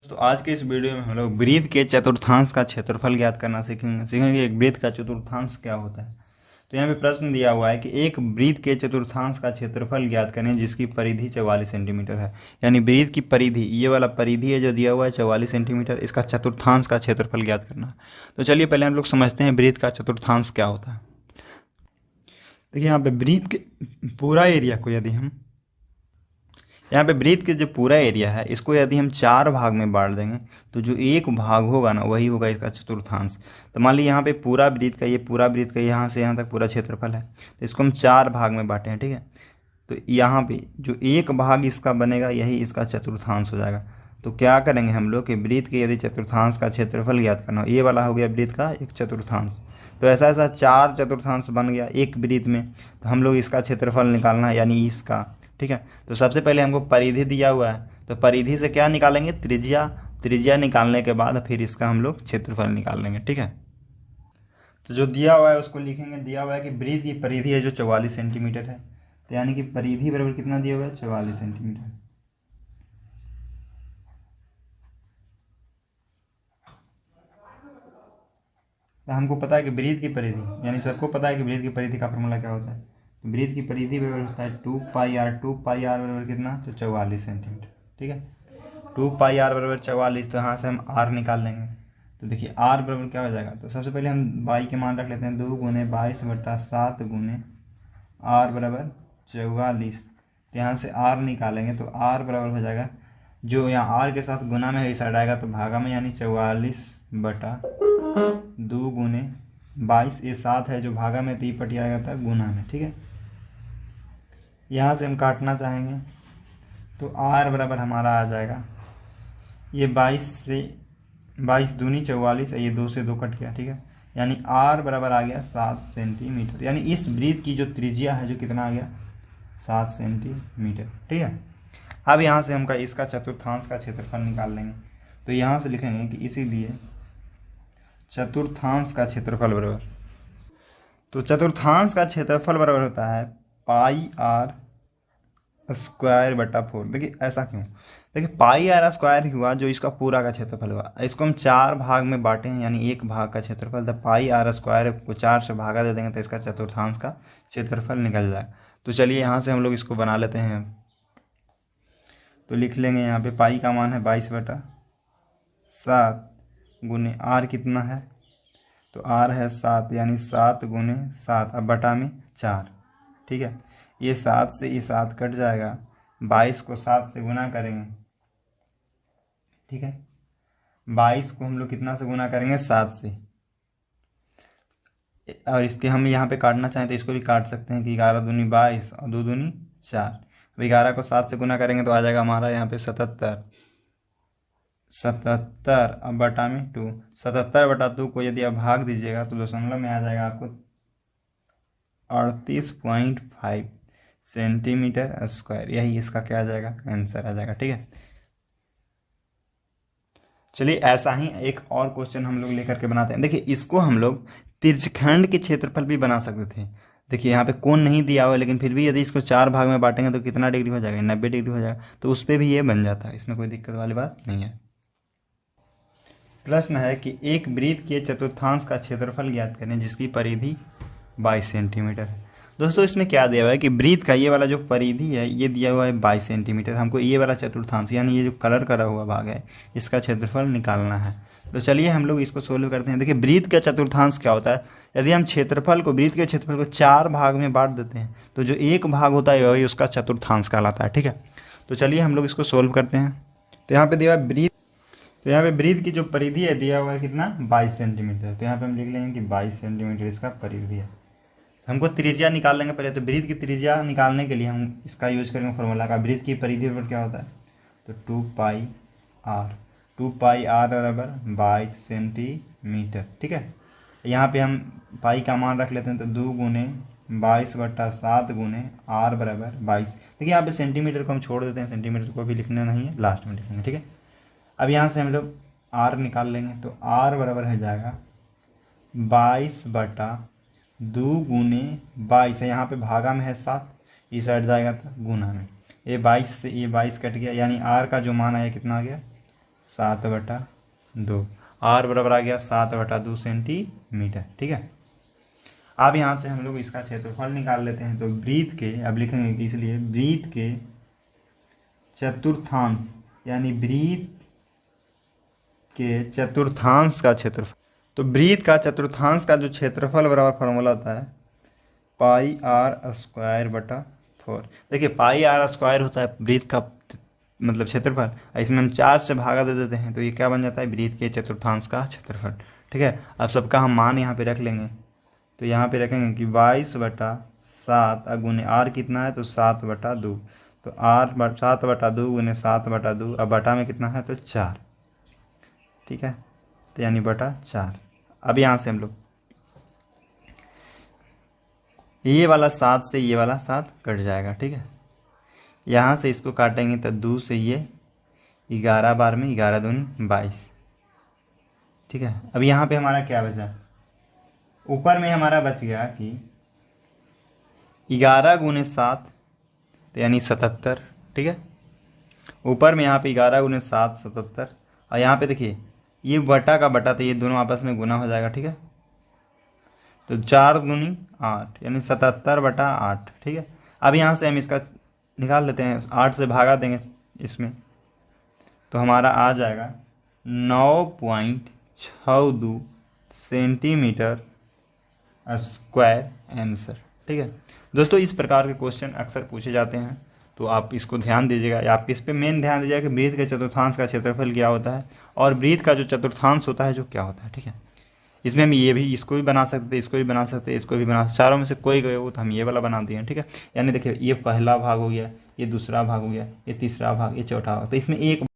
तो आज के इस वीडियो में हम लोग वृत्त के चतुर्थांश का क्षेत्रफल ज्ञात करना सीखेंगे एक वृत्त का चतुर्थांश क्या होता है। तो यहाँ पे प्रश्न दिया हुआ है कि एक वृत्त के चतुर्थांश का क्षेत्रफल ज्ञात करें जिसकी परिधि 44 सेंटीमीटर है। यानी वृत्त की परिधि, ये वाला परिधि है जो दिया हुआ है 44 सेंटीमीटर, इसका चतुर्थांश का क्षेत्रफल ज्ञात करना है। तो चलिए पहले हम लोग समझते हैं वृत्त का चतुर्थांश क्या होता है। देखिए यहाँ पे वृत्त के पूरा एरिया को यदि हम यहाँ पे वृत्त के जो पूरा एरिया है इसको यदि हम 4 भाग में बांट देंगे तो जो एक भाग होगा ना वही होगा इसका चतुर्थांश। तो मान लीजिए यहाँ पे पूरा वृत्त का यहाँ से यहाँ तक पूरा क्षेत्रफल है, तो इसको हम 4 भाग में बांटे हैं, ठीक है। तो यहाँ पे जो एक भाग इसका बनेगा यही इसका चतुर्थांश हो जाएगा। तो क्या करेंगे हम लोग कि वृत्त के यदि चतुर्थांश का क्षेत्रफल ज्ञात करना हो, ये वाला हो गया वृत्त का एक चतुर्थांश। तो ऐसा ऐसा 4 चतुर्थांश बन गया एक वृत्त में, तो हम लोग इसका क्षेत्रफल निकालना है यानी इसका, ठीक है। तो सबसे पहले हमको परिधि दिया हुआ है, तो परिधि से क्या निकालेंगे, त्रिज्या निकालने के बाद फिर इसका हम लोग क्षेत्रफल निकाल लेंगे, ठीक है। तो जो दिया हुआ है उसको लिखेंगे। दिया हुआ है कि वृत्त की परिधि है जो 44 सेंटीमीटर है, तो यानी कि परिधि बराबर कितना दिया हुआ है, 44 सेंटीमीटर। तो हमको पता है कि वृत्त की परिधि, यानी सबको पता है कि वृत्त की परिधि का फॉर्मूला क्या होता है। वृत्त की परिधि बराबर होता है 2πr। 2πr बराबर कितना, तो 44 सेंटीमीटर, ठीक है। 2πr बराबर 44, तो यहाँ से हम r निकाल लेंगे। तो देखिए r बराबर क्या हो जाएगा, तो सबसे पहले हम y के मान रख लेते हैं 2 गुने 22/7 गुने r बराबर 44। तो यहाँ से r निकालेंगे तो r बराबर हो जाएगा, जो यहाँ r के साथ गुना में इस साइड आएगा तो भागा में, यानी 44/2 गुने 22, ये 7 है जो भागा में, तो ये पटी आएगा था गुना में, ठीक है। यहाँ से हम काटना चाहेंगे तो r बराबर हमारा आ जाएगा, ये 22 दूनी 44, ये 2 से 2 कट गया, ठीक है। यानी r बराबर आ गया 7 सेंटीमीटर। यानी इस वृत्त की जो त्रिज्या है जो कितना आ गया, 7 सेंटीमीटर, ठीक है। अब यहाँ से हम इसका चतुर्थांश का क्षेत्रफल निकाल लेंगे। तो यहाँ से लिखेंगे कि इसीलिए चतुर्थांश का क्षेत्रफल बराबर, तो चतुर्थांश का क्षेत्रफल बराबर होता है πr²/4। देखिए ऐसा क्यों, देखिए πr² हुआ जो इसका पूरा का क्षेत्रफल हुआ, इसको हम 4 भाग में बांटे हैं यानी एक भाग का क्षेत्रफल, तो πr² को 4 से भागा दे देंगे तो इसका चतुर्थांश का क्षेत्रफल निकल जाएगा। तो चलिए यहाँ से हम लोग इसको बना लेते हैं। तो लिख लेंगे यहाँ पे पाई का मान है 22/7 गुने r कितना है, तो r है 7, यानी 7 गुने 7, अब बटा में 4, ठीक है। ये 7 से ये 7 कट जाएगा, 22 को 7 से गुना करेंगे, ठीक है। 22 को हम लोग कितना से गुना करेंगे, 7 से, और इसके हम यहाँ पे काटना चाहें तो इसको भी काट सकते हैं कि 11 दूनी 22 और 2 दूनी 4। अब 11 को 7 से गुना करेंगे तो आ जाएगा हमारा यहाँ पे 77। अब बटा में 2, 77/2 को यदि आप भाग दीजिएगा तो दशमलव में आ जाएगा आपको 38.5 सेंटीमीटर स्क्वायर। यही इसका क्या आ जाएगा, आंसर आ जाएगा, ठीक है। चलिए ऐसा ही एक और क्वेश्चन हम लोग लेकर के बनाते हैं। देखिए इसको हम लोग तिर्यखंड के क्षेत्रफल भी बना सकते थे। देखिए यहाँ पे कोण नहीं दिया हुआ है, लेकिन फिर भी यदि इसको 4 भाग में बांटेंगे तो कितना डिग्री हो जाएगा, 90 डिग्री हो जाएगा। तो उस पर भी ये बन जाता है, इसमें कोई दिक्कत वाली बात नहीं है। प्रश्न है कि एक वृत्त के चतुर्थांश का क्षेत्रफल ज्ञात करें जिसकी परिधि 22 सेंटीमीटर है। दोस्तों इसमें क्या दिया हुआ है कि वृत्त का ये वाला जो परिधि है ये दिया हुआ है 22 सेंटीमीटर। हमको ये वाला चतुर्थांश यानी ये जो कलर करा हुआ भाग है इसका क्षेत्रफल निकालना है। तो चलिए हम लोग इसको सोल्व करते हैं। देखिए वृत्त का चतुर्थांश क्या होता है, यदि हम वृत्त के क्षेत्रफल को 4 भाग में बांट देते हैं तो जो एक भाग होता है वही उसका चतुर्थांश कहलाता है, ठीक है। तो चलिए हम लोग इसको सोल्व करते हैं। तो यहाँ पे दिया हुआ वृत्त, तो यहाँ पे वृत्त की जो परिधि है दिया हुआ है कितना, 22 सेंटीमीटर। तो यहाँ पे हम लिख लेंगे कि 22 सेंटीमीटर इसका परिधि है। हमको त्रिज्या निकाल लेंगे पहले। तो वृत्त की त्रिज्या निकालने के लिए हम इसका यूज करेंगे फॉर्मूला का। वृत्त की परिधि पर क्या होता है, तो 2πr बराबर 22 सेंटीमीटर, ठीक है। यहाँ पे हम पाई का मान रख लेते हैं, तो 2 गुने 22/7 गुने r बराबर 22। देखिए यहाँ पे सेंटीमीटर को हम छोड़ देते हैं, सेंटीमीटर को भी लिखना नहीं है, लास्ट में लिखेंगे, ठीक है। अब यहाँ से हम लोग r निकाल लेंगे, तो r बराबर हो जाएगा 22/2 गुने 22 है, यहाँ पे भागा में है 7, इस साइड जाएगा तो गुना में, ये 22 से ये 22 कट गया, यानी r का जो मान आया कितना आ गया, 7/2। आर बराबर आ गया 7/2 सेंटीमीटर। ठीक है, अब यहाँ से हम लोग इसका क्षेत्रफल निकाल लेते हैं। तो वृत्त के, अब लिखेंगे कि इसलिए वृत्त के चतुर्थांश, यानी वृत्त के चतुर्थांश का क्षेत्रफल। तो वृत्त का चतुर्थांश का जो क्षेत्रफल बराबर फॉर्मूला होता है πr²/4। देखिए πr² होता है वृत्त का मतलब क्षेत्रफल, इसमें हम 4 से भागा दे देते हैं तो ये क्या बन जाता है, वृत्त के चतुर्थांश का क्षेत्रफल। ठीक है, अब सबका हम मान यहाँ पे रख लेंगे। तो यहाँ पे रखेंगे कि 22/7 गुने आर कितना है, तो 7/2। तो आर 7/2 गुने 7/2, अब बटा में कितना है, तो 4। ठीक है, तो यानी बटा 4। अब यहाँ से हम लोग ये वाला 7 से ये वाला 7 कट जाएगा। ठीक है, यहाँ से इसको काटेंगे तो 2 से ये 11 बार में 11 दूनी 22। ठीक है, अब यहाँ पे हमारा क्या बचा, ऊपर में हमारा बच गया कि 11 गुने 7 तो यानी 77। ठीक है, ऊपर में यहाँ पे 11 गुने 7 77, और यहाँ पे देखिए ये बटा का बटा तो ये दोनों आपस में गुना हो जाएगा। ठीक है, तो 4 दूनी 8 यानी 77/8। ठीक है, अब यहाँ से हम इसका निकाल लेते हैं, 8 से भागा देंगे इसमें तो हमारा आ जाएगा 9.62 सेंटीमीटर स्क्वायर आंसर। ठीक है दोस्तों, इस प्रकार के क्वेश्चन अक्सर पूछे जाते हैं, तो आप इसको ध्यान दीजिएगा, या आप इस पे मेन ध्यान दीजिएगा कि वृत्त के चतुर्थांश का क्षेत्रफल क्या होता है और वृत्त का जो चतुर्थांश होता है जो क्या होता है। ठीक है, इसमें हम ये भी, इसको भी बना सकते, इसको भी बना सकते, इसको भी बना सकते, चारों में से कोई गए हो तो हम ये वाला बना दिए। ठीक है, यानी देखिए ये पहला भाग हो गया, ये दूसरा भाग हो गया, ये तीसरा भाग, ये चौथा भाग, तो इसमें एक